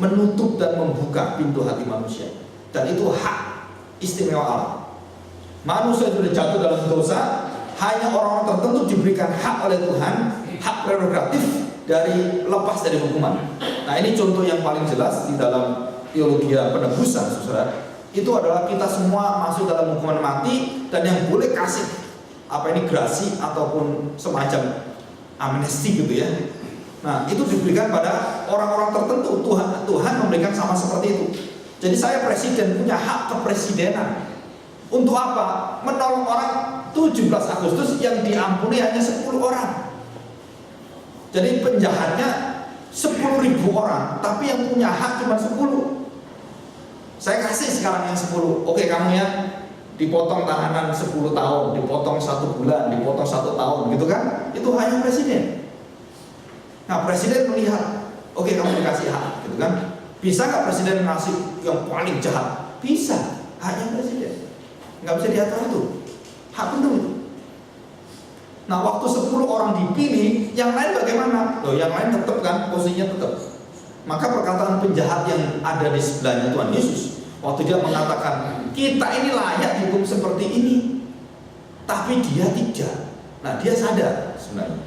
menutup dan membuka pintu hati manusia. Dan itu hak istimewa Allah. Manusia sudah jatuh dalam dosa, hanya orang-orang tertentu diberikan hak oleh Tuhan, hak prerogatif dari lepas dari hukuman. Nah, ini contoh yang paling jelas di dalam teologi penebusan, saudara. Itu adalah kita semua masuk dalam hukuman mati, dan yang boleh kasih grasi ataupun semacam amnesti gitu ya. Nah, itu diberikan pada orang-orang tertentu. Tuhan memberikan sama seperti itu. Jadi saya presiden, punya hak kepresidenan. Untuk apa? Menolong orang 17 Agustus yang diampuni hanya 10 orang. Jadi penjahatnya 10.000 orang, tapi yang punya hak cuma 10. Saya kasih sekarang yang 10. Oke, kamu ya dipotong tahanan 10 tahun, dipotong 1 bulan, dipotong 1 tahun, gitu kan? Itu hanya presiden. Nah, presiden melihat, oke, kamu dikasih hak, gitu kan? Bisa nggak presiden ngasih yang paling jahat? Bisa, haknya presiden. Nggak bisa diatur itu, hak penuh itu. Nah, waktu 10 orang dipilih, yang lain bagaimana? Loh, yang lain tetap kan, posisinya tetap. Maka perkataan penjahat yang ada di sebelahnya Tuhan Yesus, waktu dia mengatakan, kita ini layak dihukum seperti ini, tapi dia tidak. Nah, dia sadar sebenarnya.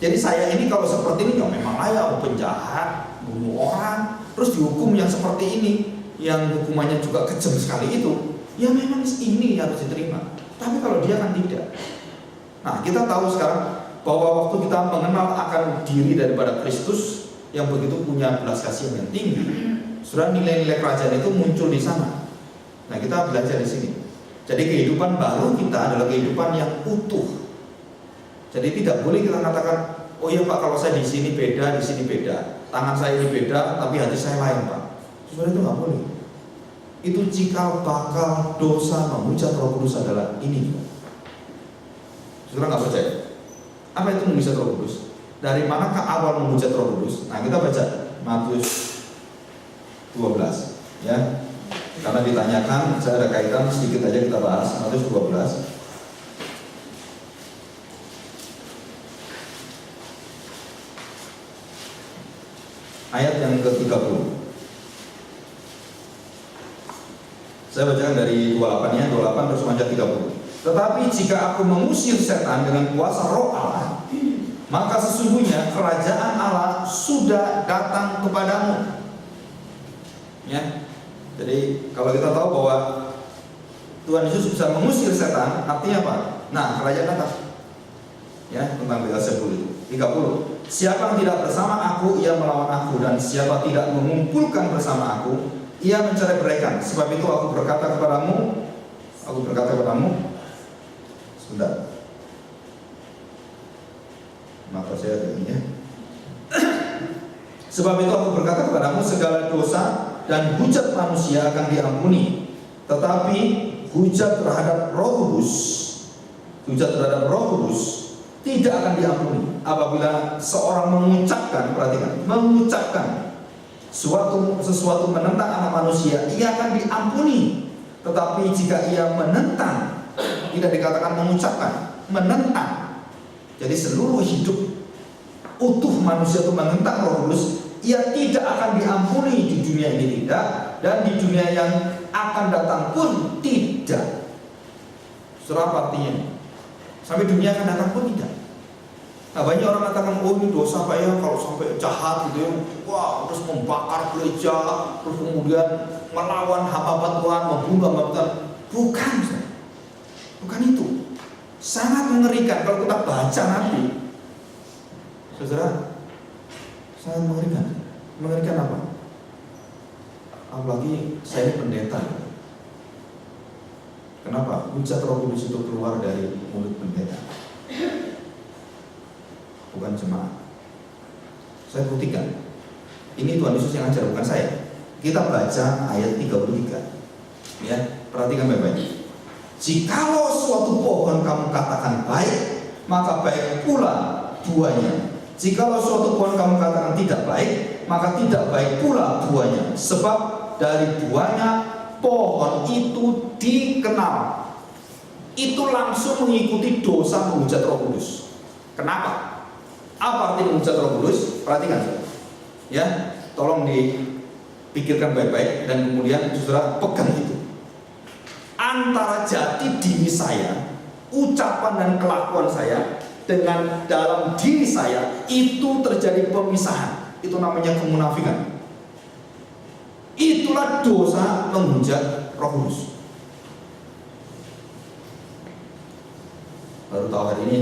Jadi saya ini kalau seperti ini, ya memang layak, penjahat, bunuh orang, terus dihukum yang seperti ini, yang hukumannya juga kejam sekali itu, ya memang ini harus diterima. Tapi kalau dia kan tidak. Nah, kita tahu sekarang bahwa waktu kita mengenal akan diri daripada Kristus yang begitu punya belas kasihan yang tinggi, sudah nilai-nilai kerajaan itu muncul di sana. Nah, kita belajar di sini. Jadi kehidupan baru kita adalah kehidupan yang utuh. Jadi tidak boleh kita katakan, oh iya Pak, kalau saya di sini beda, di sini beda, tangan saya ini beda, tapi hati saya lain Pak. Sebenarnya itu nggak boleh. Itu cikal bakal dosa menghujat Roh Kudus adalah ini. Saudara nggak percaya? Apa itu menghujat Roh Kudus? Dari manakah awal menghujat Roh Kudus? Nah, kita baca Matius 12 ya. Karena ditanyakan, saya ada kaitan sedikit aja kita bahas. Matius 12 ayat yang ke-30. Saya bacakan dari 28 ya, 28 terus sampai 30. Tetapi jika aku mengusir setan dengan kuasa Roh Allah, maka sesungguhnya kerajaan Allah sudah datang kepadamu. Ya. Jadi kalau kita tahu bahwa Tuhan Yesus bisa mengusir setan, artinya apa? Nah, kerajaan datang. Ya, tentang Beelzebul itu. 30. Siapa yang tidak bersama aku, ia melawan aku, dan siapa tidak mengumpulkan bersama aku, ia mencerai-beraikan. Sebab itu aku berkata kepadamu, sebentar. Maka saya ini ya. Sebab itu aku berkata kepadamu, segala dosa dan hujat manusia akan diampuni, tetapi hujat terhadap Roh Kudus tidak akan diampuni apabila seorang mengucapkan, perhatikan, mengucapkan sesuatu menentang anak manusia, ia akan diampuni. Tetapi jika ia menentang, tidak dikatakan mengucapkan, menentang. Jadi seluruh hidup utuh manusia itu menentang Roh Kudus, ia tidak akan diampuni di dunia ini tidak, dan di dunia yang akan datang pun tidak. Surah artinya sampai dunia akan datang pun tidak. Nah, banyak orang katakan, oh ini dosa Pak ya, kalau sampai jahat gitu ya, wah terus membakar gereja, terus kemudian melawan hamba Tuhan, membunuh hamba Tuhan. Bukan itu. Sangat mengerikan kalau kita baca nanti, saudara. Sangat mengerikan. Mengerikan apa? Apalagi saya ini pendeta. Kenapa? Hujat Roh Kudus itu keluar dari mulut pendeta, bukan jemaat. Saya buktikan. Ini Tuhan Yesus yang ajar, bukan saya. Kita baca ayat 33. Ya, perhatikan baik-baik. Jikalau suatu pohon kamu katakan baik, maka baik pula buahnya. Jikalau suatu pohon kamu katakan tidak baik, maka tidak baik pula buahnya. Sebab dari buahnya pohon itu dikenal. Itu langsung mengikuti dosa menghujat Roh Kudus. Kenapa? Apa arti menghujat Roh Kudus? Perhatikan, ya, tolong Pikirkan baik-baik dan kemudian saudara pegang itu. Antara jati diri saya, ucapan dan kelakuan saya dengan dalam diri saya itu terjadi pemisahan. Itu namanya kemunafikan. Itulah dosa menghujat Roh Kudus. Baru tahu hari ini.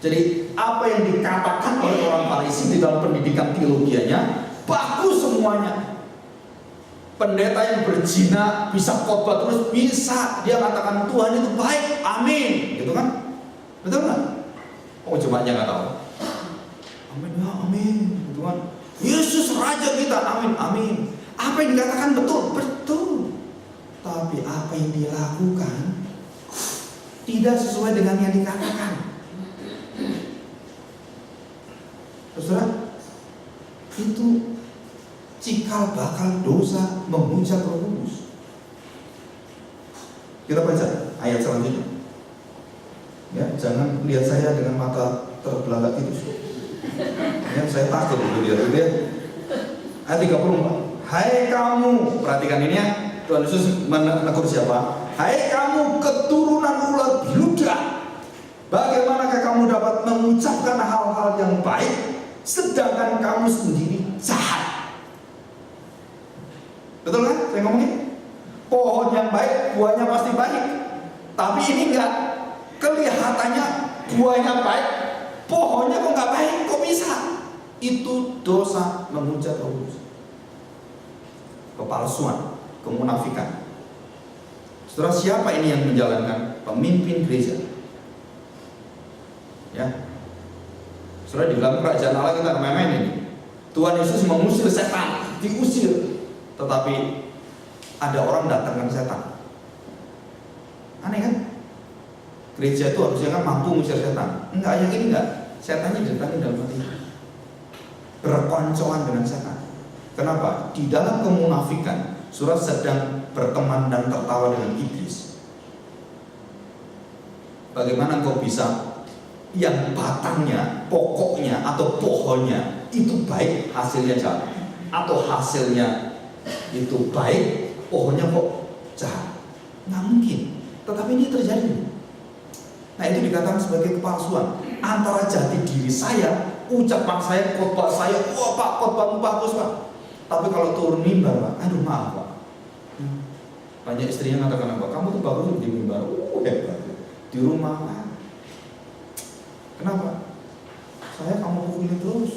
Jadi apa yang dikatakan oleh orang Farisi di dalam pendidikan teologianya bagus semuanya. Pendeta yang berzina bisa khotbah terus, bisa dia katakan Tuhan itu baik, amin, gitu kan? Betul nggak? Oh jemaatnya nggak tahu. Amin ya, amin, gitu kan? Yesus Raja kita, amin, amin. Apa yang dikatakan betul, betul. Tapi apa yang dia lakukan tidak sesuai dengan yang dikatakan. Saudara, itu cikal bakal dosa menghujat Roh Kudus. Kita baca ayat selanjutnya. Ya, jangan lihat saya dengan mata terbelalak itu. Ya, saya takut gitu ya. Ayat 34. Hai kamu, perhatikan ini ya. Tuhan Yesus menegur siapa? Hai kamu keturunan ulat bludak. Bagaimanakah kamu dapat mengucapkan hal-hal yang baik sedangkan kamu sendiri jahat? Betul kan? Saya ngomongin pohon yang baik buahnya pasti baik. Tapi ini enggak, kelihatannya buahnya baik, pohonnya kok enggak baik, kok bisa? Itu dosa menghujat Roh Kudus. Kepalsuan, kemunafikan. Saudara, siapa ini yang menjalankan? Pemimpin gereja. Ya. Saudara, di dalam kerajaan Allah kita main ini. Tuhan Yesus mengusir setan, diusir. Tetapi ada orang datangkan setan. Aneh kan? Gereja itu harusnya kan mampu mengusir setan. Enggak, yang ini enggak. Setannya didatangi dalam hati. Berkoncoan dengan setan. Kenapa? Di dalam kemunafikan, saudara sedang berteman dan tertawa dengan iblis. Bagaimana engkau bisa yang batangnya, pokoknya atau pohonnya itu baik, hasilnya jahat, atau hasilnya itu baik, pohonnya kok jahat? Nggak mungkin. Tetapi ini terjadi. Nah, itu dikatakan sebagai kepalsuan antara jati diri saya, ucapan saya, khotbah saya. Wah Pak, khotbahmu bagus Pak. Tapi kalau turun mimbar Pak, aduh maaf Pak. Banyak istrinya mengatakan apa? Kamu tuh bagus di mimbar. Hebat. Di rumah Pak. Kenapa? Saya kamu pukulin terus.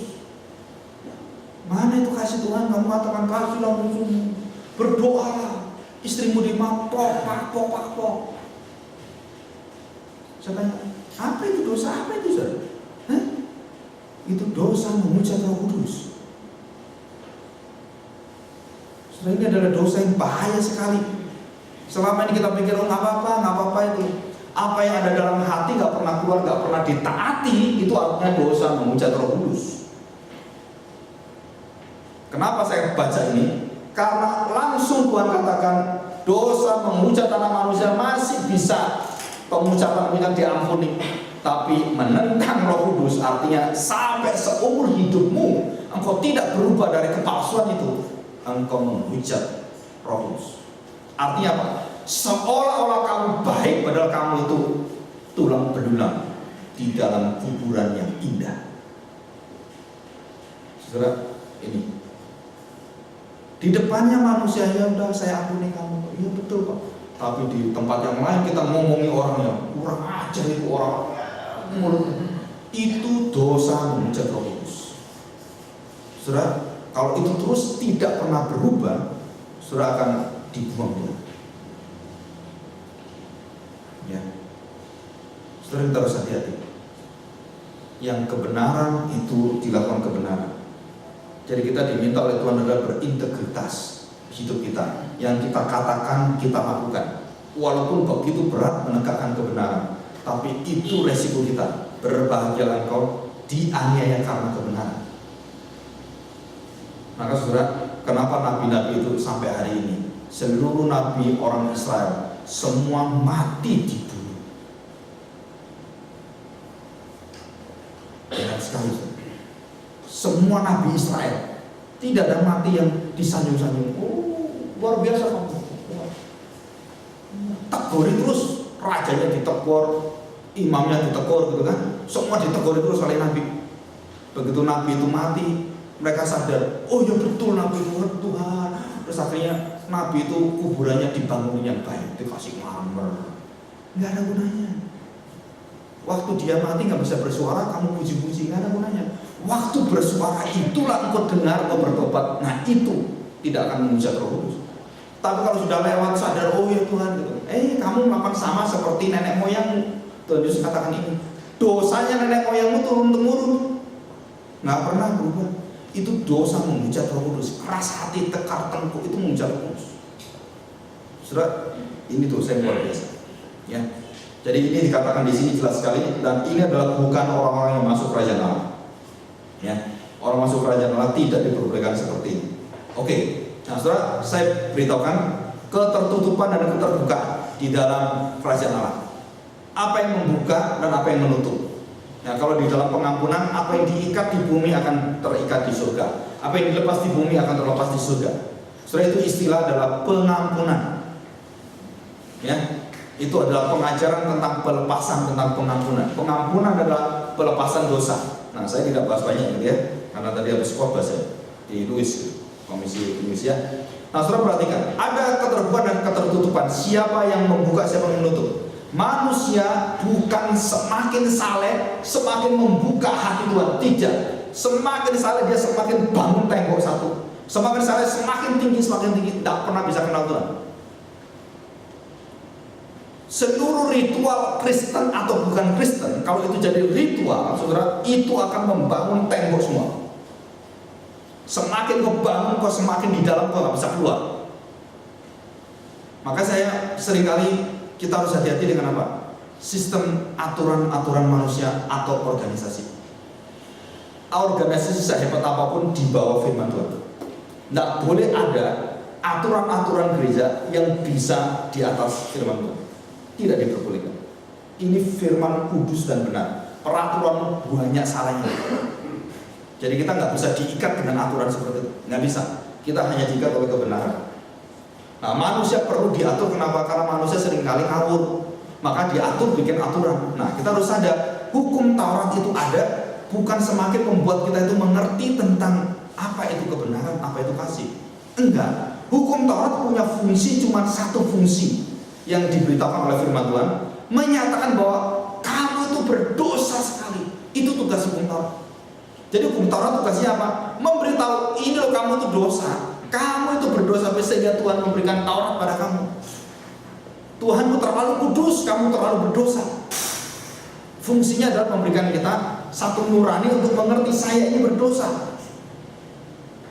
Mana itu kasih Tuhan? Kamu katakan kasihlah musuhmu, berdoalah, istrimu dimampok, pakpok. Saya tanya, apa itu dosa? Apa itu saudara? Itu dosa menghujat Roh Kudus. Saudara, ini adalah dosa yang bahaya sekali. Selama ini kita pikir, oh nggak apa-apa itu. Apa yang ada dalam hati nggak pernah keluar, nggak pernah ditaati, itu artinya dosa menghujat Roh Kudus. Kenapa saya baca ini? Karena langsung Tuhan katakan dosa menghujat anak manusia masih bisa pengucapan diampuni, tapi menentang Roh Kudus artinya sampai seumur hidupmu engkau tidak berubah dari kepalsuan itu, engkau menghujat Roh Kudus. Artinya apa? Seolah-olah kamu baik padahal kamu itu tulang belulang di dalam kuburan yang indah. Saudara, ini di depannya manusia, ya udah saya ampuni kamu, iya betul Pak. Tapi di tempat yang lain kita ngomongi orangnya, kurang ajar itu orang mulut. Itu dosa menghujat Roh Kudus. Saudara, kalau itu terus tidak pernah berubah, saudara akan dibuang dia. Ya, saudara kita harus hati-hati. Yang kebenaran itu dilakukan kebenaran. Jadi kita diminta oleh Tuhan adalah berintegritas hidup kita. Yang kita katakan, kita lakukan. Walaupun begitu berat menegakkan kebenaran, tapi itu resiko kita. Berbahagialah engkau dianiaya karena kebenaran. Maka saudara, kenapa nabi-nabi itu sampai hari ini, seluruh nabi orang Israel semua mati dibunuh? Berat sekali. semua nabi Israel. Tidak ada mati yang disanjung-sanjung. Oh, luar biasa kamu. Teguri terus, rajanya ditegur, imamnya ditegur gitu kan. Semua ditegur terus oleh nabi. Begitu nabi itu mati, mereka sadar, oh ya betul nabi itu Tuhan. Terus akhirnya nabi itu kuburannya dibangun yang baik, dikasih marmer. Nggak ada gunanya. Waktu dia mati nggak bisa bersuara, kamu puji-puji, nggak ada gunanya. Waktu bersuara itulah engkau dengar, engkau bertobat. Nah itu tidak akan menghujat Roh Kudus. Tapi kalau sudah lewat sadar, oh ya Tuhan gitu. Kamu melakukan sama seperti nenek moyangmu. Tuhan Yesus katakan ini, dosanya nenek moyangmu turun temurun, nggak pernah berubah. Itu dosa menghujat Roh Kudus. Keras hati, tekar tengkuk itu menghujat Roh Kudus. Saudara, ini dosa yang luar biasa. Ya. Jadi ini dikatakan di sini jelas sekali, dan ini adalah bukan orang-orang yang masuk kerajaan Allah. Ya, orang masuk kerajaan Allah tidak diperbolehkan seperti ini. Oke, nah saudara, saya beritahukan ketertutupan dan keterbukaan di dalam kerajaan Allah. Apa yang membuka dan apa yang menutup. Nah, kalau di dalam pengampunan, apa yang diikat di bumi akan terikat di surga. Apa yang dilepas di bumi akan terlepas di surga. Saudara, itu istilah adalah pengampunan. Ya, itu adalah pengajaran tentang pelepasan, tentang pengampunan. Pengampunan adalah pelepasan dosa. Nah, saya tidak bahas banyak gitu ya, karena tadi habis khotbah saya di Louis, komisi Louis ya. Nah, saudara perhatikan, ada keterbukaan dan ketertutupan. Siapa yang membuka, siapa yang menutup. Manusia bukan semakin saleh, semakin membuka hati Tuhan. Tidak. Semakin saleh dia semakin bangun tembok satu. Semakin saleh semakin tinggi, tidak pernah bisa kenal Tuhan. Seluruh ritual Kristen atau bukan Kristen, kalau itu jadi ritual, saudara, itu akan membangun tembok semua. Semakin kau bangun, kau semakin di dalam, kau gak bisa keluar. Maka saya seringkali, kita harus hati-hati dengan apa? Sistem aturan-aturan manusia atau organisasi. Organisasi sehebat apapun di bawah firman Tuhan. Tidak boleh ada aturan-aturan gereja yang bisa di atas firman Tuhan. Tidak diperbolehkan. Ini firman kudus dan benar. Peraturan banyak salahnya. Jadi kita nggak bisa diikat dengan aturan seperti itu. Nggak bisa. Kita hanya diikat oleh kebenaran. Nah, manusia perlu diatur. Kenapa? Karena manusia seringkali ngawur. Maka diatur, bikin aturan. Nah, kita harus sadar, hukum Taurat itu ada bukan semakin membuat kita itu mengerti tentang apa itu kebenaran, apa itu kasih. Enggak. Hukum Taurat punya fungsi, cuma satu fungsi yang diberitakan oleh firman Tuhan, menyatakan bahwa kamu itu berdosa sekali. Itu tugas hukum Taurat. Jadi hukum Taurat tugasnya apa? Memberitahu, ini loh kamu itu dosa. Kamu itu berdosa, sehingga Tuhan memberikan Taurat pada kamu. Tuhanmu terlalu kudus, kamu terlalu berdosa. Fungsinya adalah memberikan kita satu nurani untuk mengerti saya ini berdosa.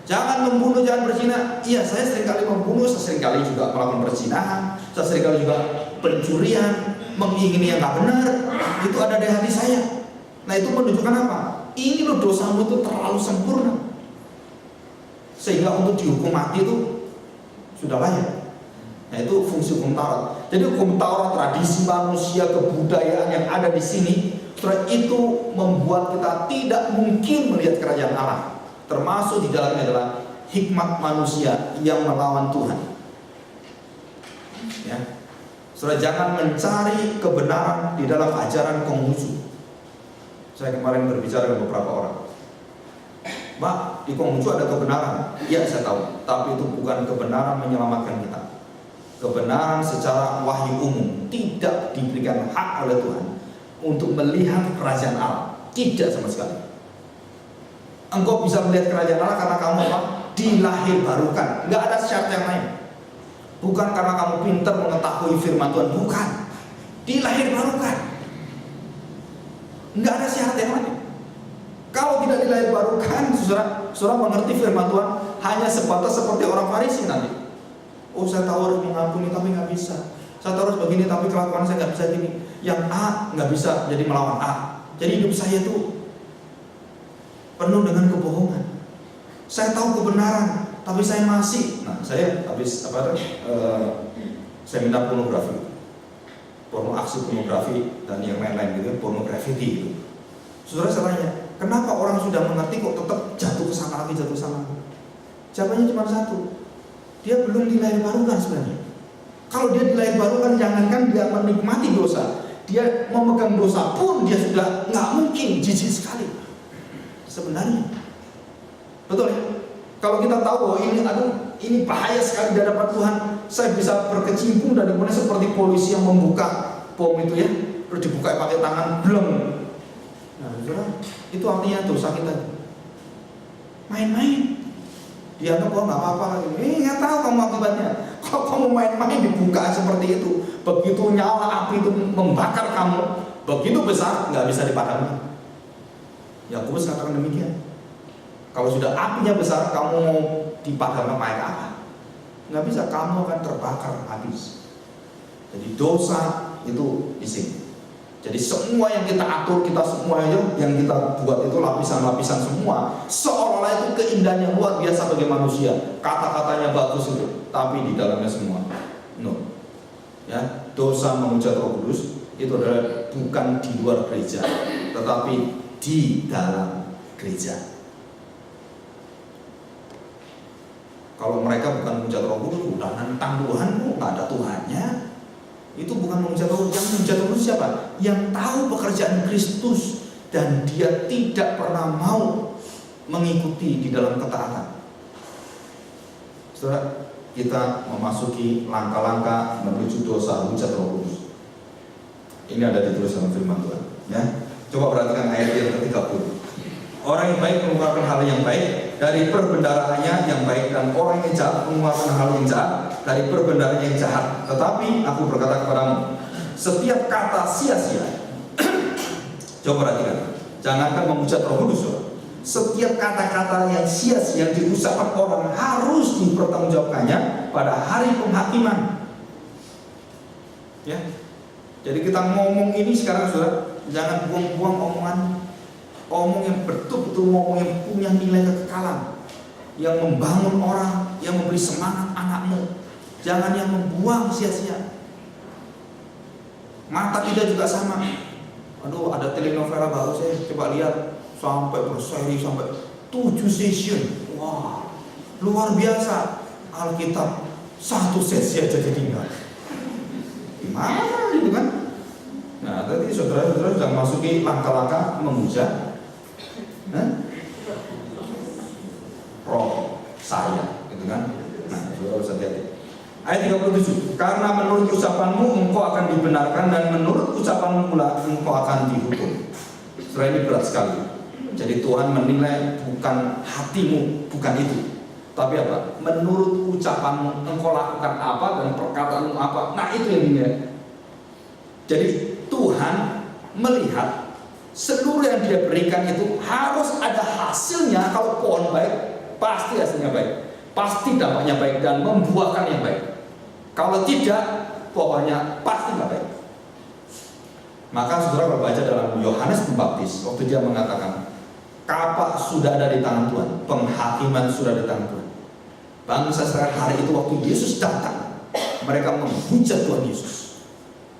Jangan membunuh, jangan berzina. Iya, saya seringkali membunuh, saya seringkali juga melakukan perzinahan, saya seringkali juga pencurian, mengingini yang gak benar. Itu ada di hati saya. Nah, itu menunjukkan apa? Ini loh dosamu itu terlalu sempurna, sehingga untuk dihukum mati itu sudah layak. Nah, itu fungsi hukum Taurat. Jadi hukum Taurat, tradisi manusia, kebudayaan yang ada di sini, itu membuat kita tidak mungkin melihat kerajaan Allah. Termasuk di dalamnya adalah hikmat manusia yang melawan Tuhan. Ya, saudara, jangan mencari kebenaran di dalam ajaran Konghucu. Saya kemarin berbicara dengan beberapa orang. Pak, di Konghucu ada kebenaran. Ya, saya tahu. Tapi itu bukan kebenaran menyelamatkan kita. Kebenaran secara wahyu umum tidak diberikan hak oleh Tuhan untuk melihat kerajaan Allah. Tidak sama sekali. Engkau bisa melihat kerajaan Allah karena kamu apa? Dilahirbarukan. Nggak ada syarat yang lain. Bukan karena kamu pintar mengetahui firman Tuhan. Bukan. Dilahirbarukan. Nggak ada syarat yang lain. Kalau tidak dilahirbarukan, saudara mengerti firman Tuhan hanya sebatas seperti orang Farisi nanti. Oh, saya tahu harus mengampuni tapi nggak bisa. Saya tahu harus begini tapi kelakuan saya nggak bisa gini. Yang A nggak bisa jadi melawan A. Jadi hidup saya itu penuh dengan kebohongan. Saya tahu kebenaran, tapi saya masih. Nah, saya habis seminar pornografi, porno aksi pornografi dan yang lain-lain gitu, pornografi gitu. Saudara, saya tanya, Kenapa orang sudah mengerti kok tetap jatuh ke sana lagi, jatuh ke sana lagi? Jawabannya cuma satu, dia belum dilahirbarukan sebenarnya. Kalau dia dilahirbarukan, jangankan dia menikmati dosa, dia memegang dosa pun dia sudah nggak mungkin, jijik sekali sebenarnya. Betul ya? Kalau kita tahu bahwa ini bahaya sekali di hadapan Tuhan, saya bisa berkecimpung dan kemudian seperti polisi yang membuka bom itu ya, terus dibuka pakai tangan, bleng. Nah, saudara, itu artinya dosa kita. Main-main, dianggap nggak apa-apa lagi. Nggak tahu kamu akibatnya. Kalau kamu main-main dibuka seperti itu, begitu nyala api itu membakar kamu, begitu besar, nggak bisa dipadamkan. Yakobus katakan demikian. Kalau sudah apinya besar, kamu mau dipadamkan pakai apa? Nggak bisa, kamu akan terbakar habis. Jadi dosa itu di sini. Jadi semua yang kita atur, kita semua yang kita buat itu lapisan-lapisan semua, seolah-olah itu keindahan yang luar biasa bagi manusia. Kata-katanya bagus itu, tapi di dalamnya semua no. Ya, dosa menghujat Roh Kudus itu adalah bukan di luar gereja, tetapi di dalam gereja. Kalau mereka bukan menghujat Roh Kudus, udah nentang Tuhan, nggak ada Tuhannya. Itu bukan menghujat Roh Kudus. Yang menghujat Roh Kudus siapa? Yang tahu pekerjaan Kristus dan dia tidak pernah mau mengikuti di dalam ketaatan. Saudara, kita memasuki langkah-langkah menuju dosa hujat Roh Kudus. Ini ada ditulis dalam firman Tuhan. Ya, coba perhatikan ayat yang ke-30. Orang yang baik mengeluarkan hal yang baik dari perbendaraannya yang baik, dan orang yang jahat mengeluarkan hal yang jahat dari perbendaraannya yang jahat. Tetapi aku berkata kepadamu, setiap kata sia-sia, coba perhatikan, jangankan menghujat Roh Kudus, setiap kata-kata yang sia-sia yang diucapkan orang harus dipertanggungjawabkannya pada hari penghakiman. Ya, jadi kita ngomong ini sekarang, saudara, jangan buang-buang omongan. Omong yang betul-betul ngomong yang punya nilai kekekalan, yang membangun orang, yang memberi semangat anakmu. Jangan yang membuang sia-sia. Mata kita juga sama. Aduh, ada telenovela baru saya coba lihat, sampai berseri sampai 7 season. Wah, luar biasa. Alkitab 1 sesi aja ditinggal. Gimana itu kan? Nah, tadi saudara-saudara sudah masuki langkah-langkah menghujat roh saya, gitu kan? Nah, saudara harus hati-hati. Ayat 37, karena menurut ucapanmu engkau akan dibenarkan, dan menurut ucapanmu pula engkau akan dihukum. Setelah ini berat sekali. Jadi Tuhan menilai bukan hatimu, bukan itu, tapi apa? Menurut ucapanmu engkau lakukan apa dan perkataanmu apa. Nah, itu yang dinilai. Jadi Tuhan melihat seluruh yang dia berikan itu harus ada hasilnya. Kalau pohon baik, pasti hasilnya baik, pasti dampaknya baik dan membuahkan yang baik. Kalau tidak, pohonnya pasti nggak baik. Maka saudara kalau baca dalam Yohanes Pembaptis, waktu dia mengatakan, kapak sudah ada di tangan Tuhan, penghakiman sudah di tangan Tuhan. Bangsa Israel hari itu waktu Yesus datang, mereka menghujat Tuhan Yesus.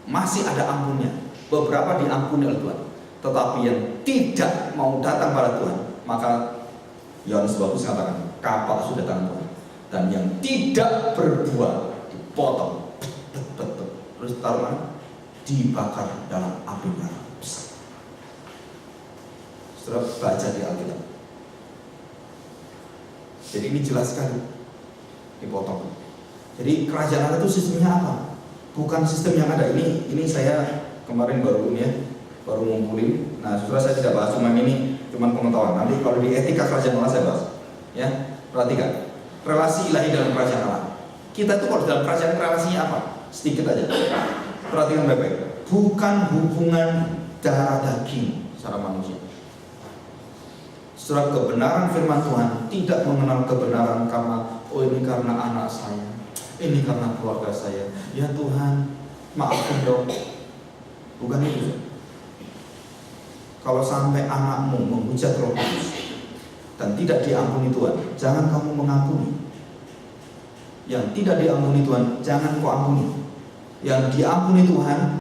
Masih ada ampunnya, beberapa diampuni oleh Tuhan. Tetapi yang tidak mau datang pada Tuhan, maka Yohanes Pembaptis mengatakan, kapak sudah tangan Tuhan. Dan yang tidak berbuah dipotong, terus taruh mana? Dibakar dalam api neraka. Setelah baca di Alkitab. Jadi ini jelas sekali, dipotong. Jadi kerajaan Allah itu sistemnya apa? Bukan sistem yang ada. Ini saya kemarin baru ini ya, baru ngumpulin. Nah, saudara, saya tidak bahas cuma ini, cuma pengetahuan. Nanti kalau di etika kerajaan Allah saya bahas. Ya, perhatikan relasi ilahi dalam kerajaan Allah. Kita itu kalau dalam kerajaan, relasinya apa? Sedikit aja. Perhatikan baik-baik. Bukan hubungan darah daging secara manusia. Setelah kebenaran firman Tuhan tidak mengenal kebenaran karena ini karena anak saya, ini karena keluarga saya. Ya Tuhan, maafkan dong. Bukan itu. Kalau sampai anakmu menghujat Roh Kudus dan tidak diampuni Tuhan, jangan kamu mengampuni. Yang tidak diampuni Tuhan, jangan kau ampuni. Yang diampuni Tuhan,